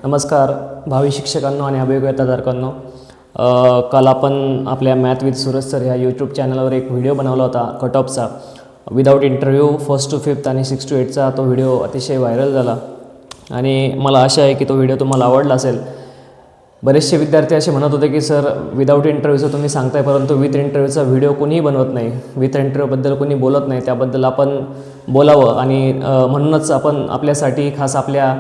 नमस्कार भावी शिक्षकांनो आणि अभियोग्यताधारकांनो. काल आपण आपल्या मॅथ विथ सूरज सर ह्या यूट्यूब चॅनलवर एक व्हिडिओ बनवला होता कट ऑफचा. Without interview 1st to 5th आणि 6th to 8चा तो व्हिडिओ अतिशय व्हायरल झाला आणि मला आशा आहे की तो व्हिडिओ तुम्हाला आवडला असेल. बरेचसे विद्यार्थी असे म्हणत होते की सर विदाऊट इंटरव्ह्यूचं तुम्ही सांगताय, परंतु विथ इंटरव्ह्यूचा व्हिडिओ कोणीही बनवत नाही, विथ इंटरव्ह्यूबद्दल कोणी बोलत नाही, त्याबद्दल आपण बोलावं. आणि म्हणूनच आपण आपल्यासाठी खास आपल्या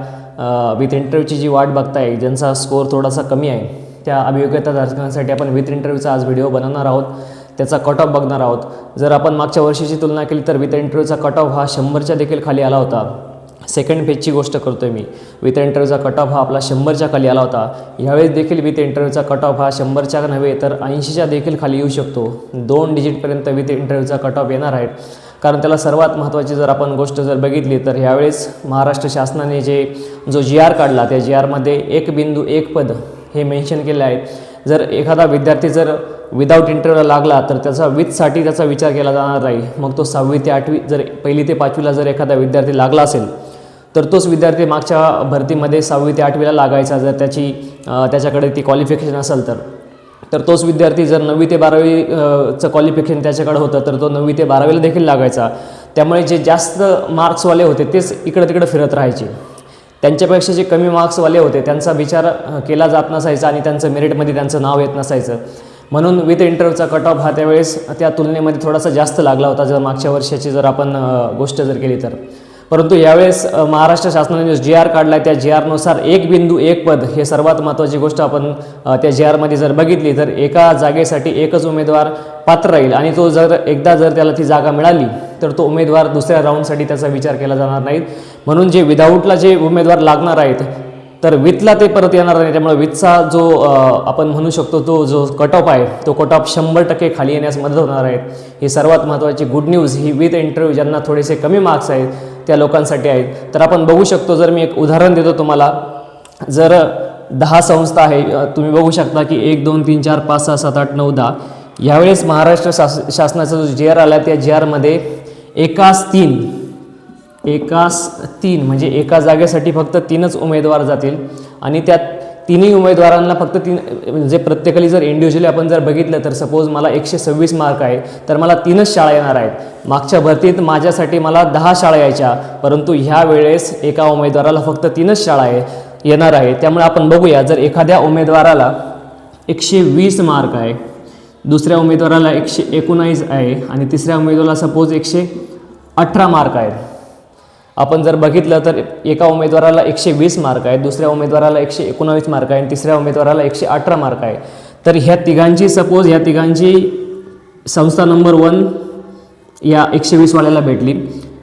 विथ इंटरव्ह्यूची जी वाट बघताय, ज्यांचा स्कोअर थोडासा कमी आहे, त्या अभियोग्यताधारकांसाठी आपण विथ इंटरव्ह्यूचा आज व्हिडिओ बनवणार आहोत. त्याचा कट ऑफ बघणार आहोत. जर आपण मागच्या वर्षीची तुलना केली तर विथ इंटरव्ह्यूचा कट ऑफ हा 100च्या देखील खाली आला होता. सेकंड फेजची गोष्ट करतोय मी. विथ इंटरव्ह्यूचा कट ऑफ हा आपला 100च्या खाली आला होता. यावेळेस देखील विथ इंटरव्ह्यूचा कट ऑफ हा 100च्या नव्हे तर 80च्या देखील खाली येऊ शकतो. 2 डिजिटपर्यंत विथ इंटरव्ह्यूचा कट ऑफ येणार आहेत. कारण त्याला सर्वात महत्त्वाची जर आपण गोष्ट जर बघितली तर यावेळेस महाराष्ट्र शासनाने जो GR काढला, त्या GRमध्ये 1.1 पद हे मेन्शन केले आहे. जर एखादा विद्यार्थी जर विदाऊट इंटरव्ह्यूला लागला तर त्याचा विथसाठी त्याचा विचार केला जाणार नाही. मग तो 6वी ते 8वी जर 1ली ते 5वीला जर एखादा विद्यार्थी लागला असेल तर तोच विद्यार्थी मागच्या भरतीमध्ये 6वी ते 8वीला लागायचा. जर त्याच्याकडे ती क्वालिफिकेशन असेल तर तोच विद्यार्थी जर 9वी ते 12वीचं क्वालिफिकेशन त्याच्याकडे होतं तर तो 9वी ते 12वीला देखील लागायचा. त्यामुळे जे जास्त मार्क्सवाले होते तेच इकडं तिकडं फिरत राहायचे. त्यांच्यापेक्षा जे कमी मार्क्सवाले होते त्यांचा विचार केला जात नसायचा आणि त्यांचं मेरिटमध्ये त्यांचं नाव येत नसायचं. म्हणून विथ इंटरव्ह्यूचा कट ऑफ हा त्यावेळेस त्या तुलनेमध्ये थोडासा जास्त लागला होता जर मागच्या वर्षाची जर आपण गोष्ट जर केली तर. परंतु यावेळेस महाराष्ट्र शासनाने जो GR काढला आहे त्या GRनुसार 1.1 पद हे सर्वात महत्त्वाची गोष्ट. आपण त्या GRमध्ये जर बघितली तर एका जागेसाठी एकच उमेदवार पात्र राहील आणि तो जर त्याला ती जागा मिळाली तर तो उमेदवार दुसऱ्या राऊंडसाठी त्याचा विचार केला जाणार नाही. म्हणून जे विदाऊटला जे उमेदवार लागणार आहेत तर विथला ते परत येणार नाही. त्यामुळे विथचा जो आपण म्हणू शकतो तो जो कट ऑफ आहे तो कट ऑफ 100% खाली येण्यास मदत होणार आहे. ही सर्वात महत्त्वाची good news he with interview ज्यांना थोडेसे कमी मार्क्स आहेत त्या लोकांसाठी आहेत. तर आपण बघू शकतो, जर मी एक उदाहरण देतो तुम्हाला. जर 10 संस्था आहे, तुम्ही बघू शकता की 1 2 3 4 5 6 7 8 9 10. यावेळेस महाराष्ट्र शासनाचा जो GR आला त्या GRमध्ये एकास 3 म्हणजे एका जागेसाठी फक्त 3च उमेदवार जातील आणि त्या 3ही उमेदवारांना फक्त 3 म्हणजे प्रत्येकाला जर इंडिव्हिज्युअली आपण जर बघितलं तर सपोज मला 126 मार्क आहे तर मला 3च शाळा येणार आहेत. मागच्या भरतीत माझ्यासाठी मला 10 शाळा यायच्या, परंतु ह्या वेळेस एका उमेदवाराला फक्त 3च शाळा येणार आहे. त्यामुळे आपण बघूया, जर एखाद्या उमेदवाराला 120 मार्क आहे, दुसऱ्या उमेदवाराला 119 आहे आणि तिसऱ्या उमेदवाराला सपोज 118 मार्क आहेत. आपण जर बघितलं तर एका उमेदवाराला 120 मार्क आहेत, दुसऱ्या उमेदवाराला 119 मार्क आहे आणि तिसऱ्या उमेदवाराला 118 मार्क आहे. तर ह्या तिघांची संस्था नंबर 1 या 120 वाल्याला भेटली,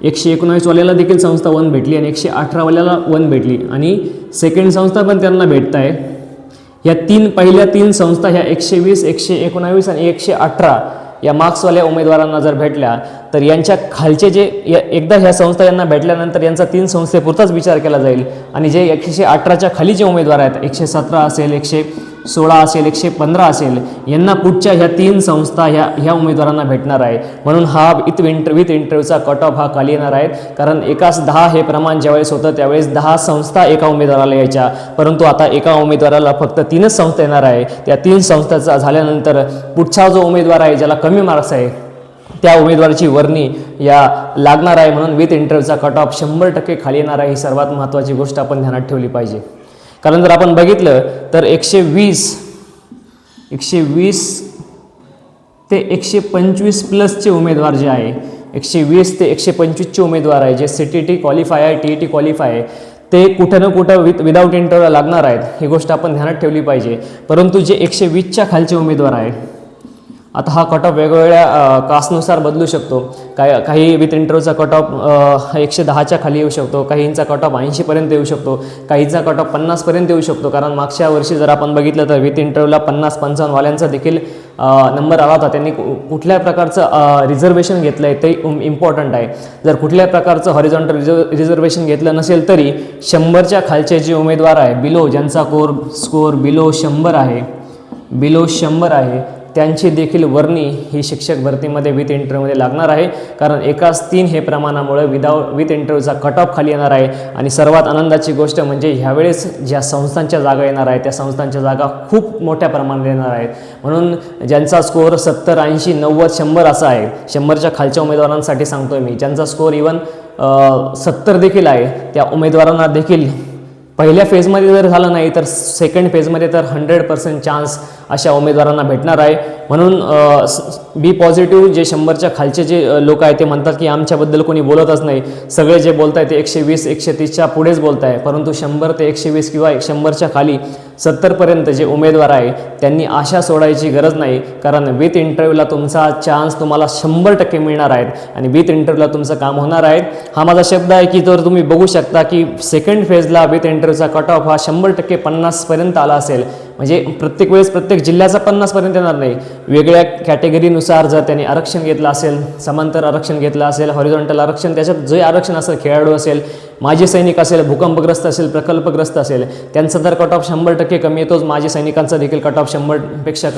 119 वाल्याला देखील संस्था 1 भेटली आणि 118 वाल्याला 1 भेटली आणि सेकंड संस्था पण त्यांना भेटत आहे. ह्या पहिल्या 3 संस्था ह्या 120, 119 आणि 118 या मार्क्सवाल्या उमेदवारांना जर भेटल्या तर यांच्या खालचे एकदा ह्या संस्था यांना भेटल्यानंतर यांचा 3 संस्थेपुरताच विचार केला जाईल आणि जे 118च्या खाली जे उमेदवार आहेत, 117 असेल, 116 असेल, 115 असेल, यांना पुढच्या ह्या 3 संस्था ह्या उमेदवारांना भेटणार आहे. म्हणून हा विथ इंटरव्ह्यूचा कट ऑफ हा खाली येणार आहे. कारण एकास 10 हे प्रमाण ज्यावेळेस होतं त्यावेळेस 10 संस्था एका उमेदवाराला यायच्या, परंतु आता एका उमेदवाराला फक्त 3च संस्था येणार आहे. त्या 3 संस्थाचा झाल्यानंतर पुढचा जो उमेदवार आहे ज्याला कमी मार्क्स आहे त्या उमेदवाराची वर्णी या लागणार आहे. म्हणून विथ इंटरव्ह्यूचा कट ऑफ 100% खाली येणार आहे. ही सर्वात महत्त्वाची गोष्ट आपण ध्यानात ठेवली पाहिजे. कारण जर आपण बघितलं तर 120 ते 125 प्लसचे उमेदवार जे आहे, 120 ते 125चे उमेदवार आहे जे CTT क्वालिफाय आहे, TET क्वालिफाय आहे, ते कुठं ना कुठं विदाऊट इंटरव्ह्यूला लागणार आहेत. ही गोष्ट आपण ध्यानात ठेवली पाहिजे. परंतु जे 120च्या खालचे उमेदवार आहे, आता हा कट ऑफ वेगवेगळ्या कास्टनुसार बदलू शकतो. काही विथ इंटरव्ह्यूचा कट ऑफ 110च्या खाली येऊ शकतो, काहींचा कट ऑफ 80पर्यंत येऊ शकतो, काहींचा कट ऑफ 50पर्यंत येऊ शकतो. कारण मागच्या वर्षी जर आपण बघितलं तर विथ इंटरव्ह्यूला 50-55 वाल्यांचा देखील नंबर आला होता. त्यांनी कुठल्या प्रकारचं रिझर्वेशन घेतलं आहे ते इम्पॉर्टंट आहे. जर कुठल्या प्रकारचं हॉरिझॉन्टल रिझर्वेशन घेतलं नसेल तरी 100च्या खालचे जे उमेदवार आहे, ज्यांचा स्कोर बिलो 100 आहे, त्यांची देखील वर्णी ही शिक्षक भरतीमध्ये विथ इंटरव्ह्यूमध्ये लागणार आहे, कारण एकाच 3 हे प्रमाणामुळे विथ इंटरव्ह्यूचा कट ऑफ खाली येणार आहे. आणि सर्वात आनंदाची गोष्ट म्हणजे ह्यावेळेस ज्या संस्थांच्या जागा येणार आहेत त्या संस्थांच्या जागा खूप मोठ्या प्रमाणात येणार आहेत. म्हणून ज्यांचा स्कोअर 70, 80, 90, 100 असा आहे, 100च्या खालच्या उमेदवारांसाठी सांगतोय मी, ज्यांचा स्कोअर इवन 70 देखील आहे, त्या उमेदवारांना देखील पहिल्या फेजमध्ये जर झालं नाही तर सेकंड फेजमध्ये तर 100% चान्स अशा उमेदवारांना भेटणार आहे. म्हणून बी पॉझिटिव्ह. जे 100च्या खालचे जे लोक आहेत ते म्हणतात की आमच्याबद्दल कोणी बोलतच नाही, सगळे जे बोलत आहे ते 120, 130च्या पुढेच बोलत आहे. परंतु 100 ते 120 किंवा 100च्या खाली 70पर्यंत जे उमेदवार आहे त्यांनी आशा सोडायची गरज नाही, कारण विथ इंटरव्ह्यूला तुमचा चान्स तुम्हाला 100% मिळणार आहेत आणि विथ इंटरव्ह्यूला तुमचं काम होणार आहे. हा माझा शब्द आहे की जर तुम्ही बघू शकता की सेकंड फेजला विथ इंटरव्ह्यूचा कट ऑफ हा 100% 50पर्यंत आला असेल. म्हणजे प्रत्येक वेळेस प्रत्येक जिल्ह्याचा 50पर्यंत येणार नाही, वेगळ्या कॅटेगरीनुसार जर त्यांनी आरक्षण घेतलं असेल, समांतर आरक्षण घेतलं असेल, हॉरिझॉन्टल आरक्षण, त्याच्यात जे आरक्षण असेल, खेळाडू असेल, माजी सैनिक असेल, भूकंपग्रस्त असेल, प्रकल्पग्रस्त असेल, त्यांचा तर कट ऑफ 100% कमी येतोच. माजी सैनिकांचा देखील कट ऑफ 100पेक्षा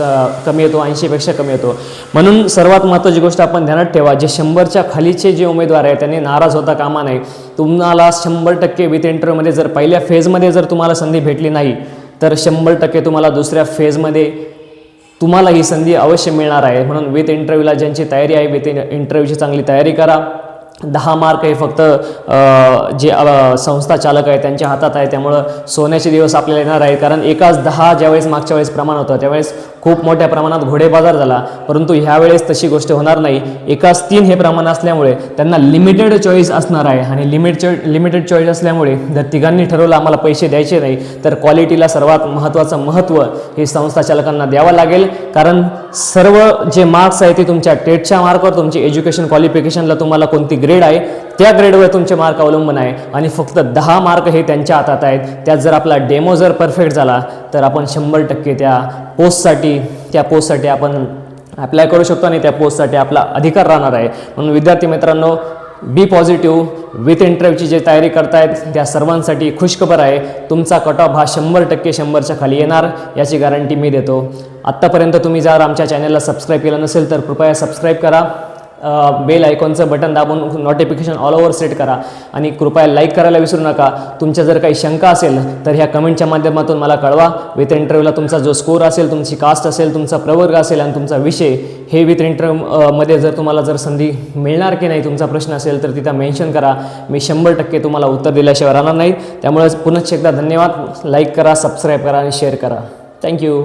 कमी येतो, 80पेक्षा कमी येतो. म्हणून सर्वात महत्त्वाची गोष्ट आपण ध्यानात ठेवा, जे 100च्या खालीचे जे उमेदवार आहेत त्यांनी नाराज होता कामा नये. तुम्हाला 100% विथ इंटरव्ह्यूमध्ये जर पहिल्या फेजमध्ये जर तुम्हाला संधी भेटली नाही तर 100% तुम्हाला दुसऱ्या फेजमध्ये तुम्हाला ही संधी अवश्य मिळणार आहे. म्हणून विथ इंटरव्ह्यूला ज्यांची तयारी आहे, विथ इंटरव्ह्यूची चांगली तयारी करा. 10 मार्क हे फक्त जे संस्था चालक आहे त्यांच्या हातात आहे, त्यामुळं सोन्याचे दिवस आपल्याला येणार आहेत. कारण एकाच 10 ज्यावेळेस मागच्या वेळेस प्रमाण होतं त्यावेळेस खूप मोठ्या प्रमाणात घोडेबाजार झाला, परंतु ह्यावेळेस तशी गोष्ट होणार नाही. एकाच 3 हे प्रमाण असल्यामुळे त्यांना लिमिटेड चॉईस असणार आहे आणि लिमिटेड चॉईस असल्यामुळे जर तिघांनी ठरवलं आम्हाला पैसे द्यायचे नाही तर क्वालिटीला सर्वात महत्त्वाचं महत्त्व हे संस्था चालकांना द्यावं लागेल. कारण सर्व जे मार्क्स आहे ते तुमच्या टेटच्या मार्कवर, तुमची एज्युकेशन क्वालिफिकेशनला तुम्हाला कोणती ग्रेड आहे त्या ग्रेडवर तुमचे मार्क अवलंबून आहे आणि फक्त 10 मार्क हे त्यांच्या हातात आहेत. त्यात जर आपला डेमो जर परफेक्ट झाला तर आपण 100% त्या पोस्टसाठी आपण अप्लाय करू शकतो आणि त्या पोस्टसाठी आपला अधिकार राहणार आहे. म्हणून विद्यार्थी मित्रांनो, बी पॉझिटिव्ह. विथ इंटरव्ह्यूची जे तयारी करतायत त्या सर्वांसाठी खुशखबर आहे, तुमचा कट ऑफ हा 100% 100च्या खाली येणार याची गॅरंटी मी देतो. आत्तापर्यंत तुम्ही जर आमच्या चॅनलला सबस्क्राईब केलं नसेल तर कृपया सबस्क्राईब करा, बेल आयकॉनचं बटन दाबून नोटिफिकेशन ऑल ओव्हर सेट करा आणि कृपया लाईक करायला विसरू नका. तुमच्या जर काही शंका असेल तर ह्या कमेंटच्या माध्यमातून मला कळवा. विथ इंटरव्ह्यूला तुमचा जो स्कोर असेल, तुमची कास्ट असेल, तुमचा प्रवर्ग असेल आणि तुमचा विषय हे विथ इंटरव्ह्यूमध्ये जर तुम्हाला जर संधी मिळणार की नाही तुमचा प्रश्न असेल तर तिथं मेन्शन करा. मी 100% तुम्हाला उत्तर दिल्याशिवाय राहणार नाही. त्यामुळे पुन्हा एकदा धन्यवाद. लाईक करा, सबस्क्राईब करा आणि शेअर करा. थँक्यू.